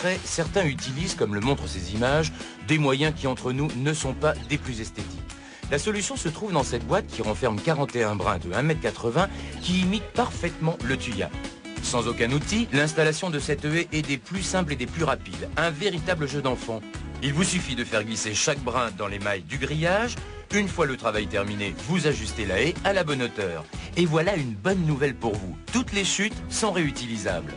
secret, certains utilisent, comme le montrent ces images, des moyens qui entre nous ne sont pas des plus esthétiques. La solution se trouve dans cette boîte qui renferme 41 brins de 1,80 m qui imitent parfaitement le tuya. Sans aucun outil, l'installation de cette haie est des plus simples et des plus rapides. Un véritable jeu d'enfant. Il vous suffit de faire glisser chaque brin dans les mailles du grillage. Une fois le travail terminé, vous ajustez la haie à la bonne hauteur. Et voilà une bonne nouvelle pour vous. Toutes les chutes sont réutilisables.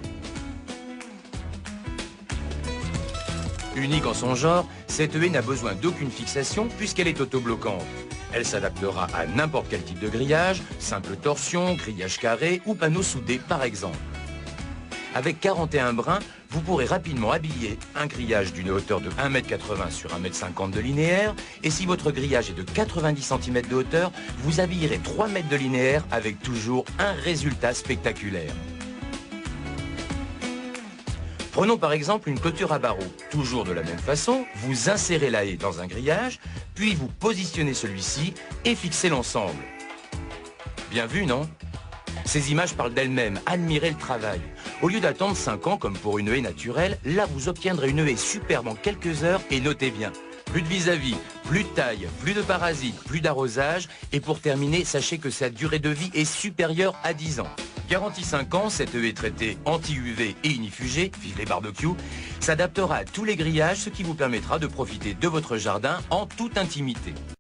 Unique en son genre, cette haie n'a besoin d'aucune fixation puisqu'elle est autobloquante. Elle s'adaptera à n'importe quel type de grillage, simple torsion, grillage carré ou panneau soudé par exemple. Avec 41 brins, vous pourrez rapidement habiller un grillage d'une hauteur de 1,80 m sur 1,50 m de linéaire. Et si votre grillage est de 90 cm de hauteur, vous habillerez 3 mètres de linéaire avec toujours un résultat spectaculaire. Prenons par exemple une clôture à barreaux. Toujours de la même façon, vous insérez la haie dans un grillage, puis vous positionnez celui-ci et fixez l'ensemble. Bien vu, non ? Ces images parlent d'elles-mêmes, admirez le travail. Au lieu d'attendre 5 ans comme pour une haie naturelle, là vous obtiendrez une haie superbe en quelques heures et notez bien. Plus de vis-à-vis, plus de taille, plus de parasites, plus d'arrosage. Et pour terminer, sachez que sa durée de vie est supérieure à 10 ans. Garantie 5 ans, cette haie traitée anti-UV et inifugée, vive les barbecues, s'adaptera à tous les grillages, ce qui vous permettra de profiter de votre jardin en toute intimité.